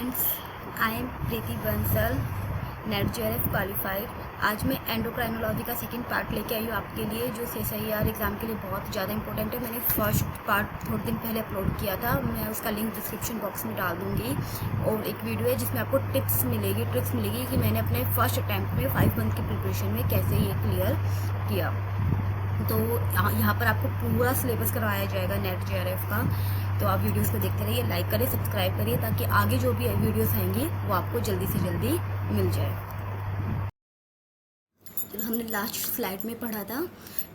Friends, I am Preeti Bansal, net JRF qualified. आज मैं endocrinology का सेकंड पार्ट लेके आई हूँ आपके लिए, जो CSIR एग्ज़ाम के लिए बहुत ज़्यादा इंपॉर्टेंट है। मैंने फर्स्ट पार्ट थोड़े दिन पहले अपलोड किया था, मैं उसका लिंक डिस्क्रिप्शन बॉक्स में डाल दूँगी। और एक वीडियो है जिसमें आपको ट्रिक्स मिलेगी कि मैंने अपने फर्स्ट अटैम्प्ट में 5 मंथ की प्रिपरेशन में कैसे ये क्लियर किया। तो यहाँ पर आपको पूरा सिलेबस करवाया जाएगा नेट जेआरएफ का। तो आप वीडियोस को देखते रहिए, लाइक करिए, सब्सक्राइब करिए, ताकि आगे जो भी वीडियोस आएंगी वो आपको जल्दी से जल्दी मिल जाए। चलो, हमने लास्ट स्लाइड में पढ़ा था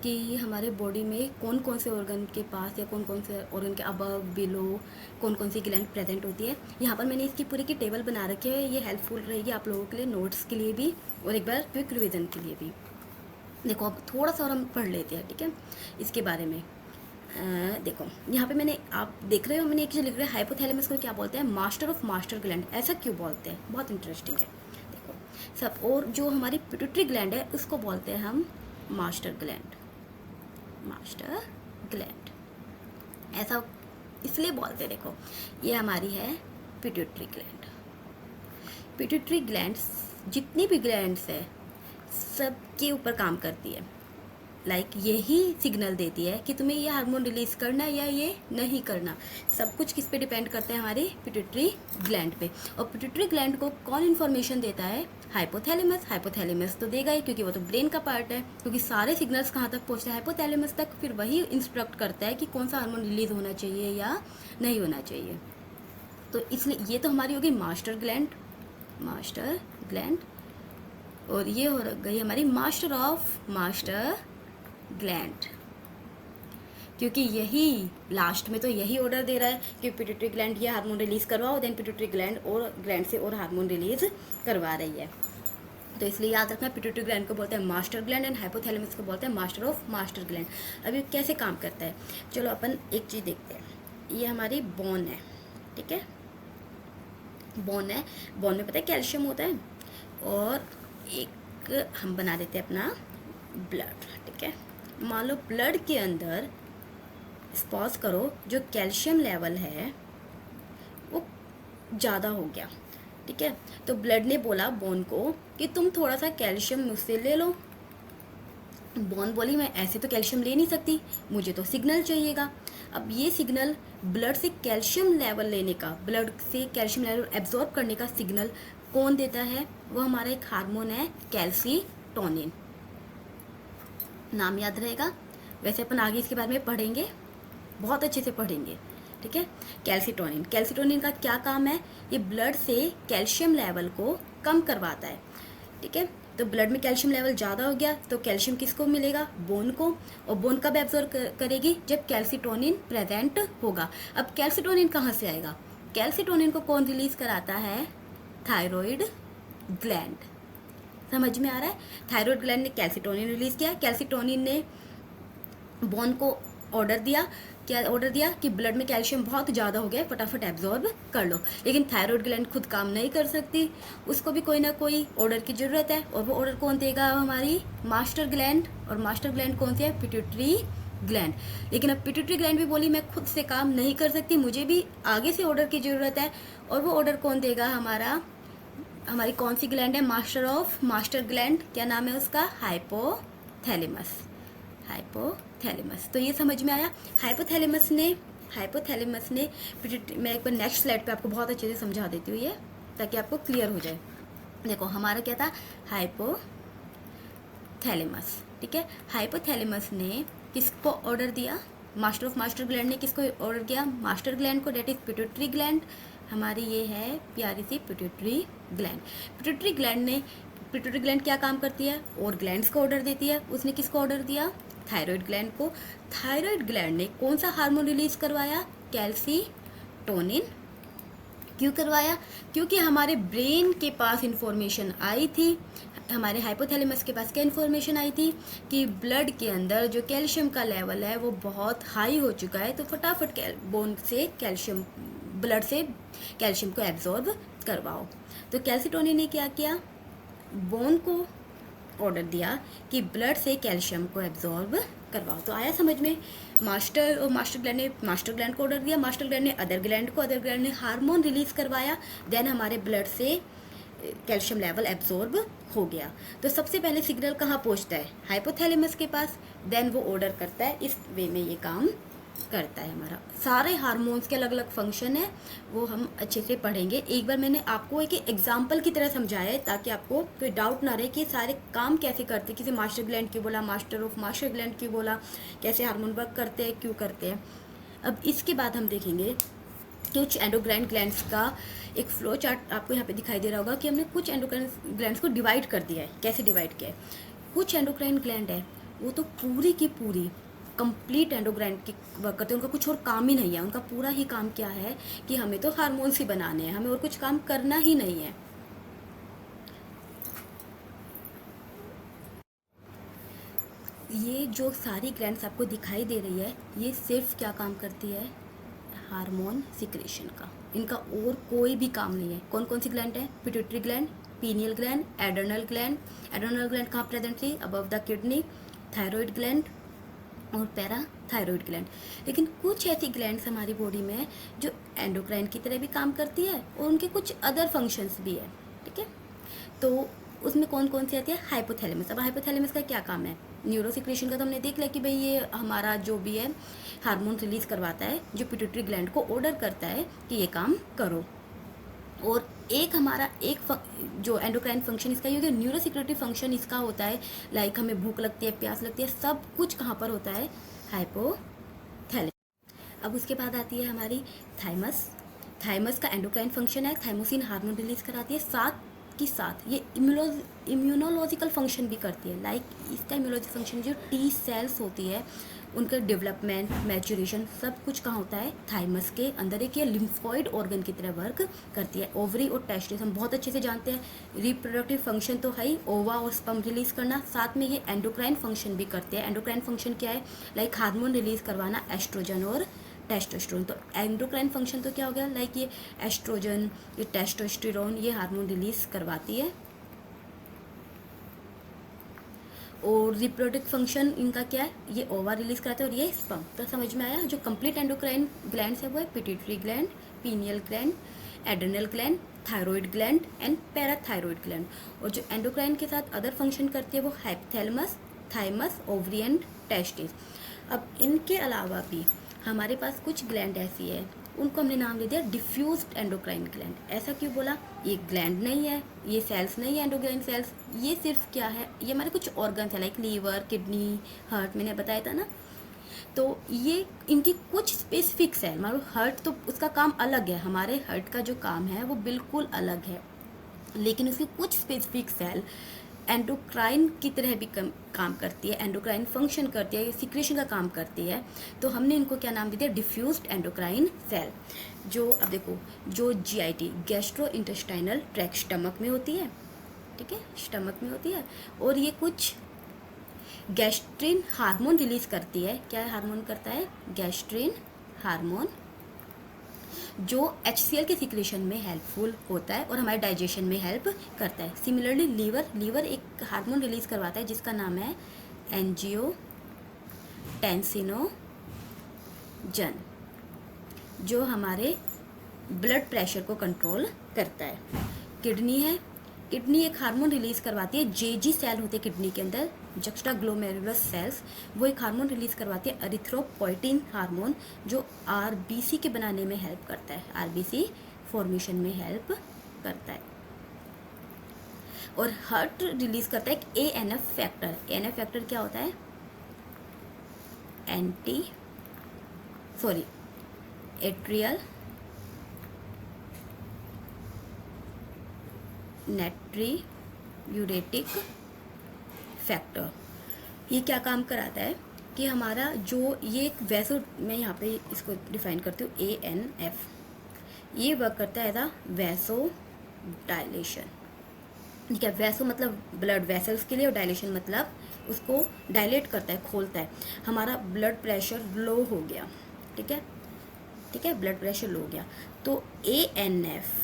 कि हमारे बॉडी में कौन कौन से ऑर्गन के पास या कौन कौन से ऑर्गन के अबव बिलो कौन कौन सी ग्लैंड प्रेजेंट होती है। यहाँ पर मैंने इसकी पूरी की टेबल बना रखी है। ये हेल्पफुल रहेगी आप लोगों के लिए, नोट्स के लिए भी और एक बार क्विक रिविजन के लिए भी। देखो, अब थोड़ा सा और हम पढ़ लेते हैं, ठीक है, इसके बारे में। देखो, यहाँ पे मैंने, आप देख रहे हो, मैंने एक चीज़ लिख रहा है, हाइपोथैलेमस को क्या बोलते हैं? Master of master gland. ऐसा क्यों बोलते हैं? बहुत इंटरेस्टिंग है। देखो सब, और जो हमारी पिट्यूटरी ग्लैंड है उसको बोलते हैं हम मास्टर ग्लैंड। मास्टर ग्लैंड ऐसा इसलिए बोलते हैं, देखो ये हमारी है पिट्यूटरी ग्लैंड। पिट्यूटरी ग्लैंड जितनी भी ग्लैंड्स है सबके ऊपर काम करती है। यही सिग्नल देती है कि तुम्हें ये हार्मोन रिलीज करना है या ये नहीं करना। सब कुछ किस पे डिपेंड करता है? हमारी पिट्यूटरी ग्लैंड पे। और पिट्यूटरी ग्लैंड को कौन इन्फॉर्मेशन देता है? हाइपोथैलेमस। हाइपोथैलेमस तो देगा ही, क्योंकि वो तो ब्रेन का पार्ट है। क्योंकि सारे सिग्नल्स कहाँ तक पहुँचते हैं? हाइपोथैलेमस तक। फिर वही इंस्ट्रक्ट करता है कि कौन सा हार्मोन रिलीज होना चाहिए या नहीं होना चाहिए। तो इसलिए ये तो हमारी होगी मास्टर ग्लैंड। Master gland. और ये हो गई हमारी मास्टर ऑफ मास्टर ग्लैंड, क्योंकि यही लास्ट में तो यही ऑर्डर दे रहा है कि पिट्यूटरी ग्लैंड ये हार्मोन रिलीज करवाओ, देन पिट्यूटरी ग्लैंड और ग्लैंड से और हार्मोन रिलीज करवा रही है। तो इसलिए याद रखना, पिट्यूटरी ग्लैंड को बोलते हैं मास्टर ग्लैंड एंड हाइपोथैलेमस को बोलते हैं मास्टर ऑफ मास्टर ग्लैंड। अभी कैसे काम करता है, चलो अपन एक चीज देखते हैं। ये हमारी बोन है, ठीक है, बोन है। बोन में पता है कैल्शियम होता है, और एक हम बना देते हैं अपना ब्लड, ठीक है। मान लो ब्लड के अंदर सपोज करो जो कैल्शियम लेवल है वो ज़्यादा हो गया, ठीक है। तो ब्लड ने बोला बोन को कि तुम थोड़ा सा कैल्शियम मुझसे ले लो। बोन बोली मैं ऐसे तो कैल्शियम ले नहीं सकती, मुझे तो सिग्नल चाहिएगा। अब ये सिग्नल ब्लड से कैल्शियम लेवल लेने का, ब्लड से कैल्शियम लेवल एब्जॉर्ब करने का सिग्नल कौन देता है? वो हमारा एक हार्मोन है कैल्सीटोनिन। नाम याद रहेगा। वैसे अपन आगे इसके बारे में पढ़ेंगे, बहुत अच्छे से पढ़ेंगे, ठीक है। कैल्सीटोनिन, कैल्सीटोनिन का क्या काम है? ये ब्लड से कैल्शियम लेवल को कम करवाता है, ठीक है। तो ब्लड में कैल्शियम लेवल ज़्यादा हो गया तो कैल्शियम किसको मिलेगा? बोन को। और बोन कब एब्जॉर्ब करेगी? जब कैल्सीटोनिन प्रेजेंट होगा। अब कैल्सीटोनिन कहाँ से आएगा? कैल्सीटोनिन को कौन रिलीज कराता है? Thyroid gland. समझ में आ रहा है? थायराइड ग्लैंड ने कैल्सीटोनिन रिलीज किया। कैल्सीटोनिन ने बोन को ऑर्डर दिया, क्या ऑर्डर दिया? कि ब्लड में कैल्शियम बहुत ज़्यादा हो गया, फटाफट एब्जॉर्ब कर लो। लेकिन थायराइड ग्लैंड खुद काम नहीं कर सकती, उसको भी कोई ना कोई ऑर्डर की ज़रूरत है। और वो ऑर्डर कौन देगा? हमारी मास्टर ग्लैंड। और मास्टर ग्लैंड कौन सी है? Pituitary gland. लेकिन अब पिट्यूटरी ग्लैंड भी बोली मैं खुद से काम नहीं कर सकती, मुझे भी आगे से ऑर्डर की ज़रूरत है। और वो ऑर्डर कौन देगा? हमारी कौन सी ग्लैंड है? Master of master gland. क्या नाम है उसका? हाइपोथैलेमस। हाइपोथैलेमस। तो ये समझ में आया। हाइपोथैलेमस ने मैं एक बार नेक्स्ट स्लाइड पे आपको बहुत अच्छे से समझा देती हूँ ये, ताकि आपको क्लियर हो जाए। देखो हमारा क्या था? हाइपोथैलेमस, ठीक है। हाइपोथैलेमस ने किसको ऑर्डर दिया? मास्टर ऑफ मास्टर ग्लैंड ने किसको ऑर्डर किया? मास्टर ग्लैंड को, डेट इज पिट्यूटरी ग्लैंड। हमारी ये है प्यारी सी पिट्यूटरी ग्लैंड। पिट्यूटरी ग्लैंड क्या काम करती है? और ग्लैंड्स को ऑर्डर देती है। उसने किसको ऑर्डर दिया? थायराइड ग्लैंड को। थायराइड ग्लैंड ने कौन सा हार्मोन रिलीज करवाया? कैल्सीटोनिन। क्यों करवाया? क्योंकि हमारे ब्रेन के पास इंफॉर्मेशन आई थी, हमारे हाइपोथैलेमस के पास क्या इन्फॉर्मेशन आई थी कि ब्लड के अंदर जो कैल्शियम का लेवल है वो बहुत हाई हो चुका है, तो फटाफट बोन से कैल्शियम, ब्लड से कैल्शियम को एब्जॉर्ब करवाओ। तो कैल्सीटोनिन ने क्या किया? बोन को ऑर्डर दिया कि ब्लड से कैल्शियम को एब्जॉर्ब करवाओ। तो आया समझ में, मास्टर ग्लैंड ने मास्टर ग्लैंड को ऑर्डर दिया, मास्टर ग्लैंड ने अदर ग्लैंड को, अदर ग्लैंड ने हार्मोन रिलीज करवाया, देन हमारे ब्लड से कैल्शियम लेवल एब्जॉर्ब हो गया। तो सबसे पहले सिग्नल कहाँ पहुँचता है, हाइपोथैलेमस के पास, देन वो ऑर्डर करता है। इस वे में ये काम करता है। हमारा सारे हार्मोन्स के अलग अलग फंक्शन है, वो हम अच्छे से पढ़ेंगे। एक बार मैंने आपको एक एग्जाम्पल की तरह समझाया है ताकि आपको कोई डाउट ना रहे कि सारे काम कैसे करते हैं, किसी मास्टर ग्लैंड क्यों बोला, मास्टर ऑफ मास्टर ग्लैंड क्यों बोला, कैसे हार्मोन वर्क करते हैं, क्यों करते हैं। अब इसके बाद हम देखेंगे कुछ एंडोक्राइन ग्लैंड्स का एक फ्लो चार्ट आपको यहाँ पे दिखाई दे रहा होगा कि हमने कुछ एंडोक्राइन ग्लैंड्स को डिवाइड कर दिया है। कैसे डिवाइड किया है, कुछ एंडोक्राइन ग्लैंड है वो तो पूरी की पूरी कंप्लीट एंडोक्राइन की वर्क करते हैं, उनका कुछ और काम ही नहीं है। उनका पूरा ही काम क्या है कि हमें तो हार्मोन्स ही बनाने हैं, हमें और कुछ काम करना ही नहीं है। ये जो सारी ग्लैंड्स आपको दिखाई दे रही है, ये सिर्फ क्या काम करती है, हार्मोन सिक्रेशन का। इनका और कोई भी काम नहीं है। कौन कौन सी ग्लैंड है, pituitary gland, pineal gland, adrenal gland. Adrenal gland कहाँ प्रेजेंट थी, above the kidney, thyroid gland और पैराथायरॉइड ग्लैंड। लेकिन कुछ ऐसी ग्लैंड्स हमारी बॉडी में है जो एंडोक्राइन की तरह भी काम करती है और उनके कुछ अदर फंक्शंस भी है। ठीक है, तो उसमें कौन कौन सी आती है, हाइपोथैलेमस। अब हाइपोथैलेमस का क्या काम है, न्यूरोसिक्रेशन का तो हमने देख लिया कि भाई ये हमारा जो भी है हार्मोन रिलीज करवाता है, जो पिट्यूटरी ग्लैंड को ऑर्डर करता है कि ये काम करो। और एक हमारा जो एंडोक्राइन फंक्शन इसका ये न्यूरोसिक्रेटरी फंक्शन इसका होता है, लाइक हमें भूख लगती है, प्यास लगती है, सब कुछ कहाँ पर होता है, हाइपोथैलेमस। अब उसके बाद आती है हमारी थाइमस। थाइमस का एंडोक्राइन फंक्शन है, थाइमोसिन हार्मोन रिलीज कराती है, साथ की साथ ये इम्यूनोलॉजिकल फंक्शन भी करती है। लाइक इसका इम्यूनोलॉजिकल फंक्शन जो टी सेल्स होती है उनका डेवलपमेंट, मैच्योरेशन सब कुछ कहाँ होता है, थाइमस के अंदर। एक ये लिम्फॉइड ऑर्गन की तरह वर्क करती है। ओवरी और टेस्टिस हम बहुत अच्छे से जानते हैं। रिप्रोडक्टिव फंक्शन तो है ही, ओवा और स्पर्म रिलीज करना, साथ में ये एंडोक्राइन फंक्शन भी करते हैं। एंडोक्राइन फंक्शन क्या है, लाइक हार्मोन रिलीज करवाना, एस्ट्रोजन और टेस्टोस्टेरोन। तो एंडोक्राइन फंक्शन तो क्या हो गया, लाइक ये एस्ट्रोजन, ये टेस्टोस्टेरोन, ये हार्मोन रिलीज करवाती है। और रिप्रोडक्टिव फंक्शन इनका क्या है, ये ओवा रिलीज कराते हैं और ये स्पर्म। तो समझ में आया, जो कंप्लीट एंडोक्राइन ग्लैंड्स है वो है pituitary gland, pineal gland, adrenal gland, thyroid gland and parathyroid gland. और जो एंडोक्राइन के साथ अदर फंक्शन करती है वो hypothalamus, thymus, ovary and testis. अब इनके अलावा भी हमारे पास कुछ ग्लैंड ऐसी है, उनको हमने नाम दे दिया डिफ्यूज्ड एंडोक्राइन ग्लैंड। ऐसा क्यों बोला, ये ग्लैंड नहीं है, ये सेल्स नहीं है एंडोक्राइन सेल्स, ये सिर्फ क्या है, ये हमारे कुछ ऑर्गन्स है, लाइक लीवर, किडनी, हार्ट, मैंने बताया था ना। तो ये इनकी कुछ स्पेसिफिक सेल, हमारा हार्ट तो उसका काम अलग है, हमारे हार्ट का जो काम है वो बिल्कुल अलग है, लेकिन उसकी कुछ स्पेसिफिक सेल एंडोक्राइन की तरह भी काम करती है, एंडोक्राइन फंक्शन करती है, सिक्रेशन का काम करती है। तो हमने इनको क्या नाम दिया, डिफ्यूज्ड एंडोक्राइन सेल। जो अब देखो, जो GIT gastro intestinal tract stomach में होती है, ठीक है, स्टमक में होती है, और ये कुछ गैस्ट्रिन हार्मोन रिलीज करती है। क्या हार्मोन करता है, गैस्ट्रिन हार्मोन, जो HCl के सिक्रेशन में हेल्पफुल होता है और हमारे डाइजेशन में हेल्प करता है। सिमिलरली लीवर एक हार्मोन रिलीज करवाता है जिसका नाम है एंजियोटेंसिनोजन, जो हमारे ब्लड प्रेशर को कंट्रोल करता है। किडनी है, किडनी एक हार्मोन रिलीज करवाती है, JG सेल होते हैं किडनी के अंदर, जक्स्टाग्लोमेरुलस सेल्स, वो एक हार्मोन रिलीज करवाती है, एरिथ्रोपोइटिन हार्मोन, जो RBC के बनाने में हेल्प करता है, RBC फॉर्मेशन में हेल्प करता है। और हार्ट रिलीज करता है एक ANF फैक्टर। ANF फैक्टर क्या होता है, एट्रियल नाट्रियूरेटिक फैक्टर। ये क्या काम कराता है कि हमारा जो ये एक वैसो, मैं यहाँ पे इसको डिफाइन करती हूँ, ANF, ये वर्क करता है एज अ वैसो डायलेशन। ठीक है, वैसो मतलब ब्लड वेसल्स के लिए, और डायलेशन मतलब उसको डायलेट करता है, खोलता है। हमारा ब्लड प्रेशर लो हो गया, ठीक है, ठीक है, ब्लड प्रेशर लो हो गया, तो ANF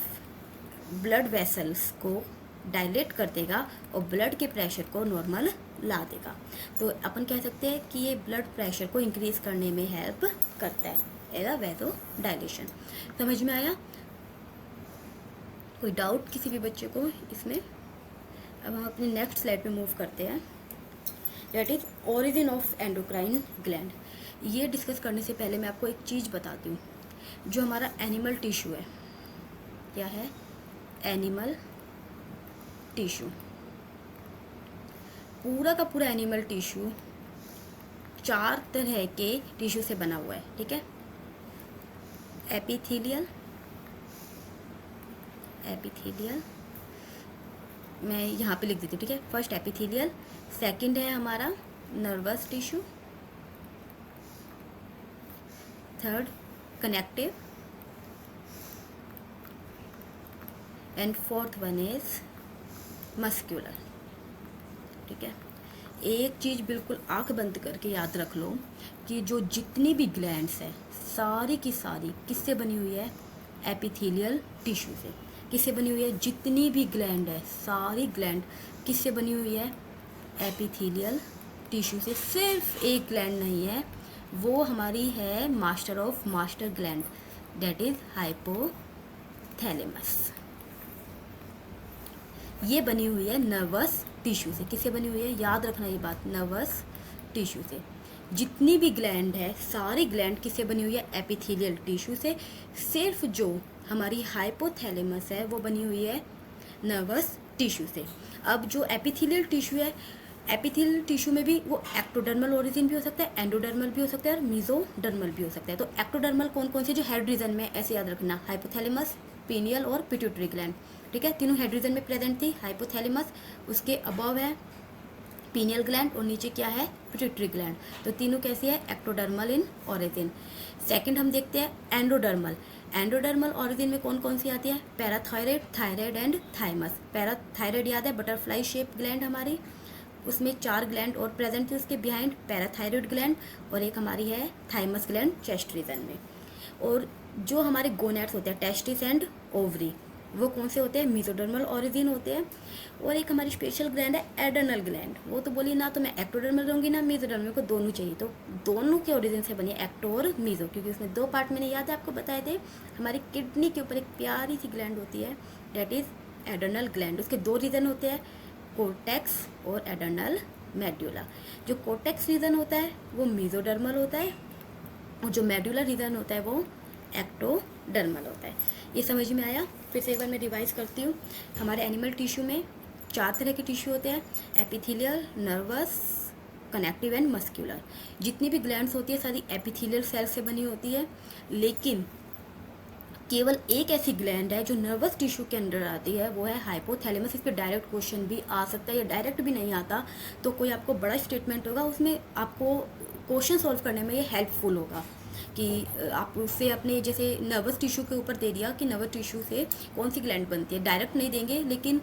ब्लड वेसल्स को डायलेट कर देगा और ब्लड के प्रेशर को नॉर्मल ला देगा। तो अपन कह सकते हैं कि ये ब्लड प्रेशर को इंक्रीज़ करने में हेल्प करता है, एज अ वैसो डायलेशन। समझ में आया? कोई डाउट किसी भी बच्चे को इसमें? अब हम अपनी नेक्स्ट स्लाइड पे मूव करते हैं, that is origin of endocrine gland. ये डिस्कस करने से पहले मैं आपको एक चीज़ बताती हूँ। जो हमारा एनिमल टिश्यू है, क्या है? एनिमल टिश्यू, पूरा का पूरा एनिमल टिश्यू 4 तरह के टिश्यू से बना हुआ है, ठीक है? एपिथेलियल, मैं यहाँ पे लिख देती हूँ, ठीक है? फर्स्ट एपिथेलियल, सेकंड है हमारा nervous tissue, third connective, and fourth one is muscular, ठीक है? एक चीज़ बिल्कुल आंख बंद करके याद रख लो कि जो जितनी भी ग्लैंड्स है सारी की सारी किससे बनी हुई है? एपिथेलियल टिश्यू से। किससे बनी हुई है? जितनी भी ग्लैंड है सारी ग्लैंड किससे बनी हुई है? एपिथेलियल टिश्यू से। सिर्फ एक ग्लैंड नहीं है, वो हमारी है master of master gland, that is hypothalamus. ये बनी हुई है नर्वस टिश्यू से। किससे बनी हुई है? याद रखना ये बात, नर्वस टिश्यू से। जितनी भी ग्लैंड है सारी ग्लैंड किससे बनी हुई है? एपिथेलियल टिश्यू से। सिर्फ जो हमारी हाइपोथैलेमस है वो बनी हुई है नर्वस टिश्यू से। अब जो एपिथेलियल टिश्यू है, एपिथेलियल टिश्यू में भी वो एक्टोडर्मल ओरिजिन भी हो सकता है, एंडोडर्मल भी हो सकता है और मीजोडर्मल भी हो सकता है। तो एक्टोडर्मल कौन कौन से? जो हेड रीजन में, ऐसे याद रखना, हाइपोथैलेमस, पीनियल और पिट्यूटरी ग्लैंड, ठीक है? तीनों हेड रीजन में प्रेजेंट थी। हाइपोथैलेमस, उसके अबव है पीनियल ग्लैंड और नीचे क्या है? Pituitary gland. तो तीनों कैसी है? Ectodermal in origin. सेकंड हम देखते हैं एंडोडर्मल। एंडोडर्मल ओरिजिन में कौन कौन सी आती है? Parathyroid, thyroid and thymus. Parathyroid याद है, बटरफ्लाई शेप ग्लैंड हमारी, उसमें 4 ग्लैंड और प्रेजेंट थी उसके बिहाइंड, पैराथायराइड ग्लैंड, और एक हमारी है थाइमस ग्लैंड चेस्ट रीजन में। और जो हमारे गोनैड्स होते हैं, टेस्टिस एंड ओवरी, वो कौन से होते हैं? मीजोडर्मल ओरिजिन होते हैं। और एक हमारी स्पेशल ग्लैंड है एडर्नल ग्लैंड। वो तो बोली ना तो मैं एक्टोडर्मल रहूँगी ना मीजोडर्मल, को दोनों चाहिए। तो दोनों के ओरिजिन से बनी एक्टो और मीजो, क्योंकि उसमें 2 पार्ट मैंने याद है आपको बताए थे। हमारी किडनी के ऊपर एक प्यारी सी ग्लैंड होती है, डेट इज एडर्नल ग्लैंड। उसके 2 रीजन होते हैं, कोर्टेक्स और एडर्नल मेड्यूला। जो कोर्टेक्स रीजन होता है वो मीजोडर्मल होता है और जो मेड्यूलर रीजन होता है वो एक्टोडर्मल होता है। ये समझ में आया? फिर से एक बार मैं रिवाइज करती हूँ। हमारे एनिमल टिश्यू में 4 तरह के टिश्यू होते हैं, epithelial, nervous, connective and muscular. जितनी भी ग्लैंड्स होती है सारी एपिथेलियल सेल से बनी होती है, लेकिन केवल एक ऐसी ग्लैंड है जो नर्वस टिश्यू के अंदर आती है, वो है हाइपोथैलेमस। इस पर डायरेक्ट क्वेश्चन भी आ सकता है या डायरेक्ट भी नहीं आता, तो कोई आपको बड़ा स्टेटमेंट होगा उसमें आपको क्वेश्चन सॉल्व करने में ये हेल्पफुल होगा कि आप उससे अपने, जैसे नर्वस टिश्यू के ऊपर दे दिया कि नर्वस टिश्यू से कौन सी ग्लैंड बनती है, डायरेक्ट नहीं देंगे, लेकिन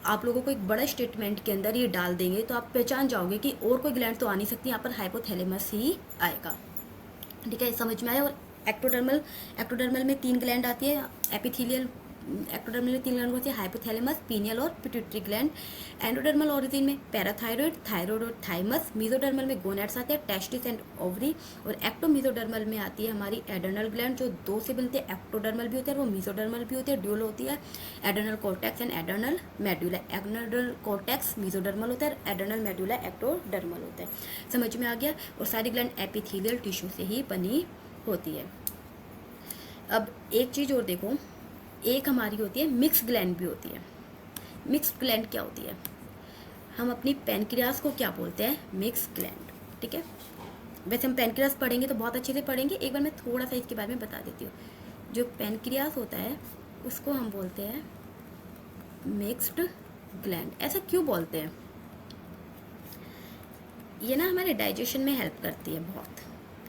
आप लोगों को एक बड़ा स्टेटमेंट के अंदर ये डाल देंगे तो आप पहचान जाओगे कि और कोई ग्लैंड तो आ नहीं सकती, यहाँ पर हाइपोथैलेमस ही आएगा। ठीक है, समझ में आया? और एक्टोडर्मल में 3 ग्लैंड आती है, एपिथेलियल एक्टोडर्मल में 3 ग्लैंड होती है, हाइपोथैलेमस, पीनियल और पिट्यूटरी ग्लैंड। एंडोडर्मल ओरिजिन में पैराथायरॉइड, थायराइड और थाइमस। मीजोडर्मल में गोनैड्स आते हैं, टेस्टिस एंड ओवरी। और एक्टोमीजोडर्मल में आती है हमारी एडर्नल ग्लैंड, जो 2 से बनते हैं, एक्टोडर्मल भी होते हैं और वो मीजोडर्मल भी होते हैं, ड्यूल होती है। Adrenal cortex and adrenal medulla. Adrenal cortex mesodermal होता है, एडर्नल मेड्यूला एक्टोडर्मल होता है। समझ में आ गया? और सारी ग्लैंड एपिथेलियल टिश्यू से ही बनी होती है। अब एक चीज़ और देखो, एक हमारी होती है मिक्स ग्लैंड भी होती है। मिक्स ग्लैंड क्या होती है? हम अपनी पैनक्रियास को क्या बोलते हैं? Mix gland. ठीक है, वैसे हम पैनक्रियास पढ़ेंगे तो बहुत अच्छे से पढ़ेंगे, एक बार मैं थोड़ा सा इसके बारे में बता देती हूँ। जो पैनक्रियास होता है उसको हम बोलते हैं मिक्स्ड ग्लैंड। ऐसा क्यों बोलते हैं? ये ना हमारे डाइजेशन में हेल्प करती है बहुत,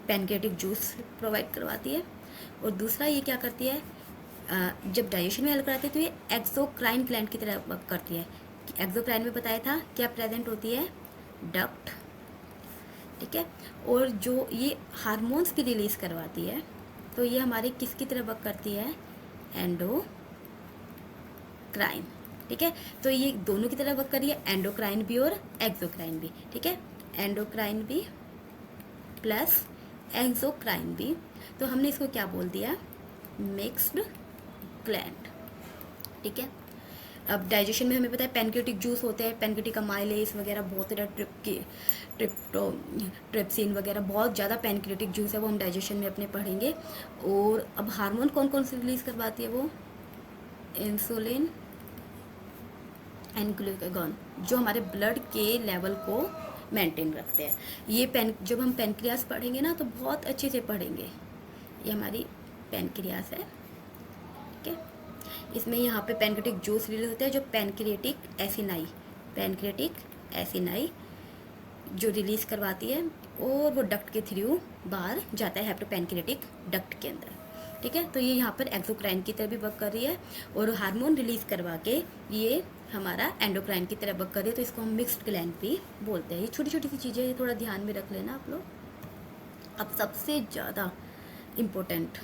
पैनक्रियाटिक जूस प्रोवाइड करवाती है। और दूसरा ये क्या करती है, जब डाइजेशन में हेल्प कराती है तो ये एक्सोक्राइन ग्लैंड की तरह वर्क करती है। एक्सोक्राइन में बताया था क्या प्रेजेंट होती है? डक्ट। ठीक है, और जो ये हार्मोन्स भी रिलीज करवाती है, तो ये हमारे किसकी तरह वर्क करती है? एंडोक्राइन। ठीक है। तो ये दोनों की तरह वर्क कर रही है, एंडोक्राइन भी और एक्सोक्राइन भी, ठीक है। एंडोक्राइन भी प्लस एक्सोक्राइन भी, तो हमने इसको क्या बोल दिया, मिक्स्ड ग्लैंड, ठीक है। अब डाइजेशन में हमें पता है पैनक्रियाटिक जूस होते हैं, पैनक्रियाटिक अमाइलेज वगैरह बहुत सारा ट्रिप्सिन वगैरह बहुत ज़्यादा पैनक्रियाटिक जूस है, वो हम डाइजेशन में अपने पढ़ेंगे। और अब हार्मोन कौन कौन से रिलीज करवाती है, वो इंसुलिन एंड ग्लूकागॉन, जो हमारे ब्लड के लेवल को मेंटेन रखते हैं। ये जब हम पैनक्रियास पढ़ेंगे ना तो बहुत अच्छे से पढ़ेंगे। ये हमारी पैनक्रियास है, ठीक है। इसमें यहाँ पे पैनक्रियाटिक जूस रिलीज होता है, जो पैनक्रियाटिक एसिनाई जो रिलीज करवाती है, और वो डक्ट के थ्रू बाहर जाता है हेपेटोपैनक्रियाटिक डक्ट के अंदर, ठीक है। तो ये यहाँ पर एक्सोक्राइन की तरह भी वर्क कर रही है, और हार्मोन रिलीज करवा के ये हमारा एंडोक्राइन की तरह वर्क कर रही है, तो इसको हम मिक्स्ड ग्लैंड भी बोलते हैं। ये छोटी छोटी सी चीज़ें थोड़ा ध्यान में रख लेना आप लोग। अब सबसे ज़्यादा इम्पोर्टेंट